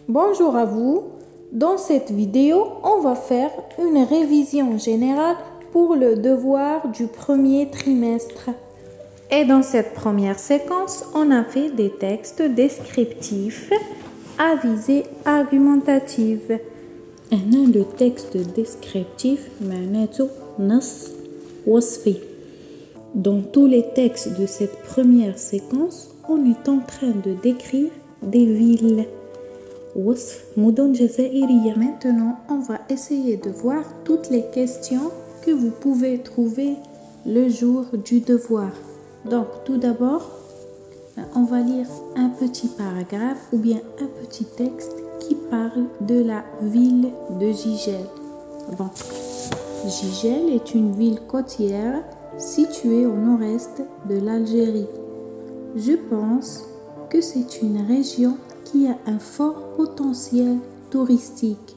Bonjour à vous. Dans cette vidéo, on va faire une révision générale pour le devoir du premier trimestre. Et dans cette première séquence, on a fait des textes descriptifs à visée argumentative. Le texte descriptif معناته نص وصفي. Dans tous les textes de cette première séquence, on est en train de décrire des villes. وصف مدن جزائرية. Maintenant, on va essayer de voir toutes les questions que vous pouvez trouver le jour du devoir. Donc, tout d'abord, on va lire un petit paragraphe ou bien un petit texte qui parle de la ville de Jijel. Bon, Jijel est une ville côtière située au nord-est de l'Algérie. Je pense que c'est une région qui a un fort potentiel touristique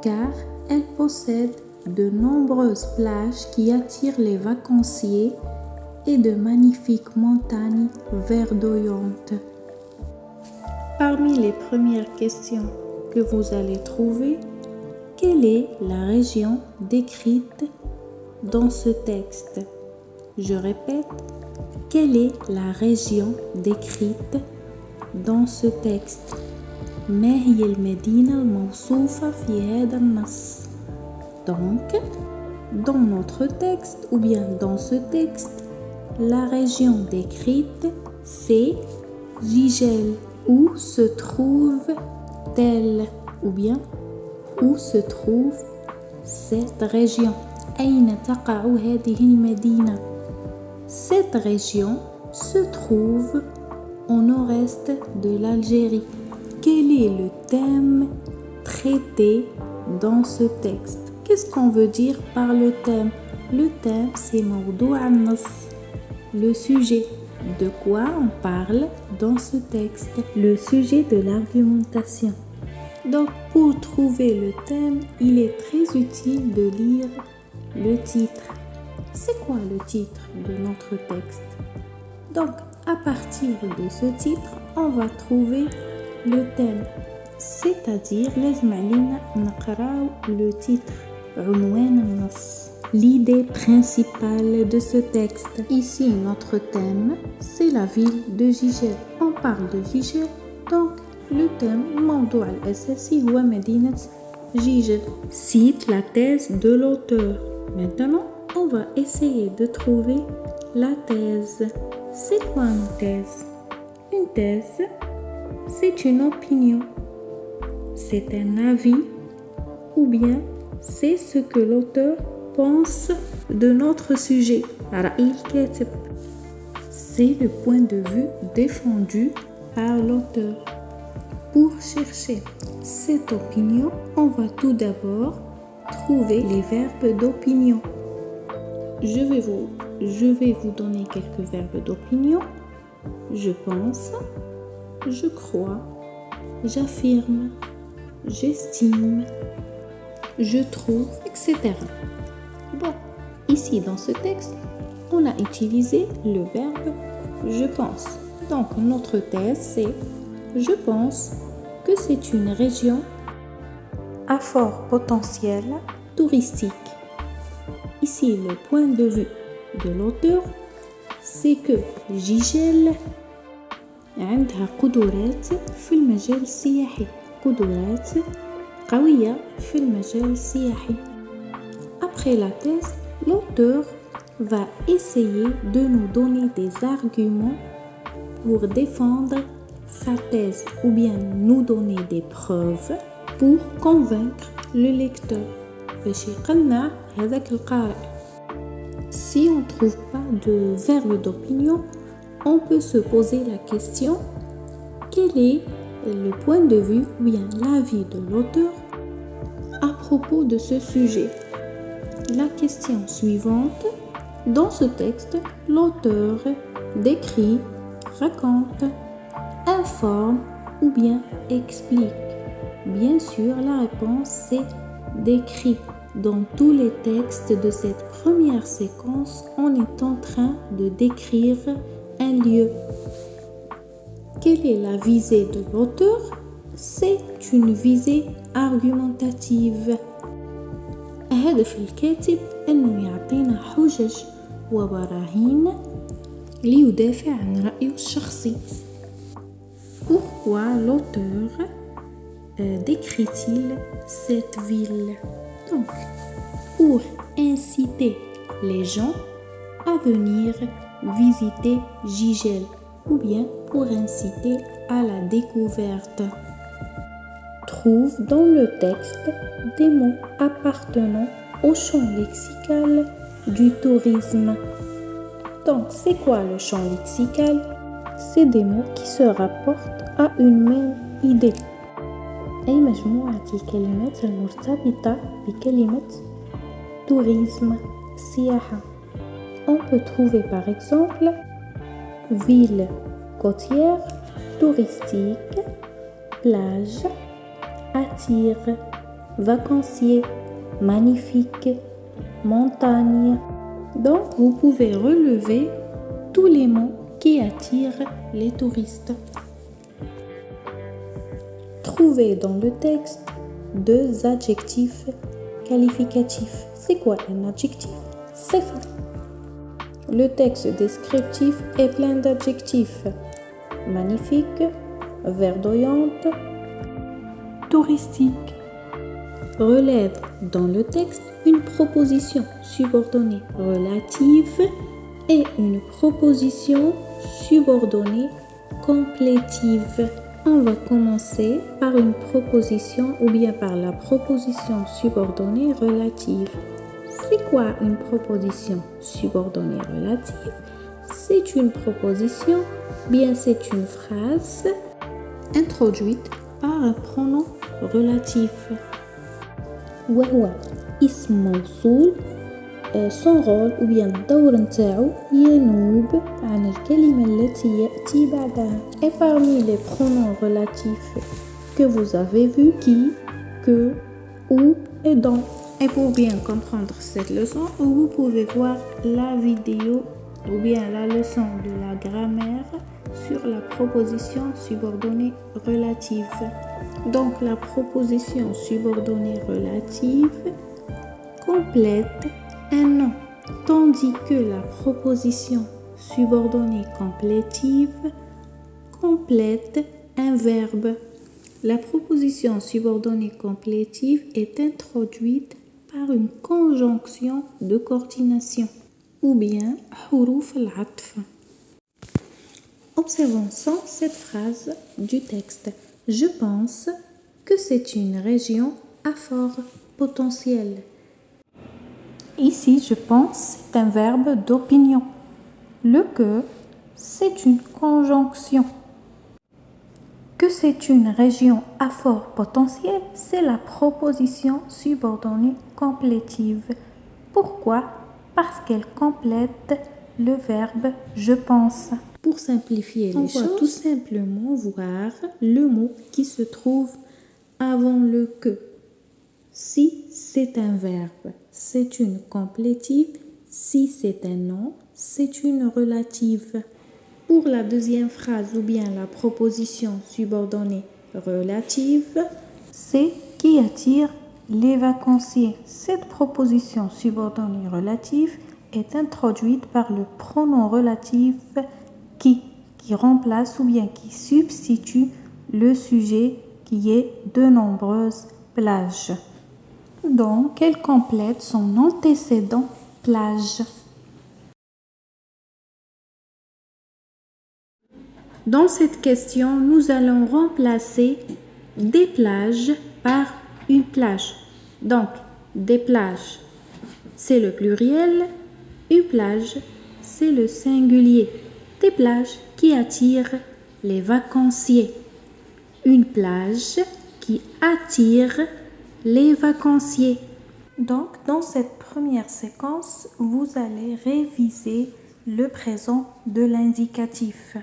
car elle possède de nombreuses plages qui attirent les vacanciers et de magnifiques montagnes verdoyantes. Parmi les premières questions que vous allez trouver, quelle est la région décrite dans ce texte? Je répète, quelle est la région décrite dans ce texte? ما هي المدينة الموصوفة في هذا النص? Donc, dans notre texte ou bien dans ce texte, la région décrite c'est Jijel. Où se trouve-t-elle? Ou bien où se trouve cette région? أين تقع هذه المدينة? Cette région se trouve au nord-est de l'Algérie. Quel est le thème traité dans ce texte? Qu'est-ce qu'on veut dire par le thème? Le thème, c'est موضوع النص, le sujet. De quoi on parle dans ce texte? Le sujet de l'argumentation. Donc, pour trouver le thème, il est très utile de lire le titre. C'est quoi le titre de notre texte? Donc, à partir de ce titre, on va trouver le thème. C'est-à-dire, لازم علينا نقراو le titre. عنوان النص. L'idée principale de ce texte. Ici, notre thème, c'est la ville de Jijel. On parle de Jijel, donc le thème الموضوع الأساسي هو مدينة جيجل. Cite la thèse de l'auteur. Maintenant, on va essayer de trouver la thèse. C'est quoi une thèse? Une thèse, c'est une opinion. C'est un avis ou bien c'est ce que l'auteur pense de notre sujet. C'est le point de vue défendu par l'auteur. Pour chercher cette opinion, on va tout d'abord trouver les verbes d'opinion. Je vais vous donner quelques verbes d'opinion. Je pense, je crois, j'affirme, j'estime, je trouve, etc. Bon, ici dans ce texte, on a utilisé le verbe je pense. Donc notre thèse c'est je pense que c'est une région à fort potentiel touristique. Ici le point de vue de l'auteur c'est que Jijel عندها قدرات في المجال السياحي. قدرات قوية في المجال السياحي. Après la thèse, l'auteur va essayer de nous donner des arguments pour défendre sa thèse ou bien nous donner des preuves pour convaincre le lecteur. باش يقنع هذاك القارئ. Si on ne trouve pas de verbe d'opinion, on peut se poser la question quel est le point de vue ou bien l'avis de l'auteur à propos de ce sujet. La question suivante, dans ce texte, l'auteur décrit, raconte, informe ou bien explique. Bien sûr, la réponse c'est décrit. Dans tous les textes de cette première séquence, on est en train de décrire un lieu. Quelle est la visée de l'auteur? C'est c'est une visée argumentative. هدف الكاتب أنه يعطينا حجج وبراهين ليدافع عن رأيه الشخصي. Pourquoi l'auteur décrit-il cette ville? Donc, pour inciter les gens à venir visiter Gigel ou bien pour inciter à la découverte. Trouve dans le texte des mots appartenant au champ lexical du tourisme. Donc, c'est quoi le champ lexical? C'est des mots qui se rapportent à une même idée. أي مجموعة الكلمات المرتبطة بكلمة tourisme, سياحة. On peut trouver par exemple ville côtière, touristique, plage, attire, vacancier, magnifique, montagne. Donc, vous pouvez relever tous les mots qui attirent les touristes. Trouvez dans le texte 2 adjectifs qualificatifs. C'est quoi un adjectif? صفة. Le texte descriptif est plein d'adjectifs. Magnifique, verdoyante, touristique. Relève dans le texte une proposition subordonnée relative et une proposition subordonnée complétive. On va commencer par une proposition ou bien par la proposition subordonnée relative. C'est quoi une proposition subordonnée relative? C'est une proposition, bien c'est une phrase introduite par un pronom relatif. وهو اسم موصول son rôle ou bien الدور نتاعو ينوب عن الكلمة التي يأتي بعدها. Et parmi les pronoms relatifs que vous avez vu, qui, que, où et dont. Et pour bien comprendre cette leçon, vous pouvez voir la vidéo ou bien la leçon de la grammaire sur la proposition subordonnée relative. Donc la proposition subordonnée relative complète un nom, tandis que la proposition subordonnée complétive complète un verbe. La proposition subordonnée complétive est introduite par une conjonction de coordination ou bien حروف العطف. Observons sans cette phrase du texte. Je pense que c'est une région à fort potentiel. Ici, je pense, c'est un verbe d'opinion. Le que, c'est une conjonction. Que c'est une région à fort potentiel, c'est la proposition subordonnée complétive. Pourquoi? Parce qu'elle complète le verbe je pense. Pour simplifier les choses, on va tout simplement voir le mot qui se trouve avant le que. Si c'est un verbe, c'est une complétive. Si c'est un nom, c'est une relative. Pour la deuxième phrase ou bien la proposition subordonnée relative, c'est qui attire les vacanciers. Cette proposition subordonnée relative est introduite par le pronom relatif qui remplace ou bien qui substitue le sujet qui est de nombreuses plages. Donc, elle complète son antécédent plage. Dans cette question, nous allons remplacer des plages par une plage. Donc, des plages, c'est le pluriel. Une plage, c'est le singulier. Des plages qui attirent les vacanciers. Une plage qui attire les vacanciers. Donc, dans cette première séquence, vous allez réviser le présent de l'indicatif.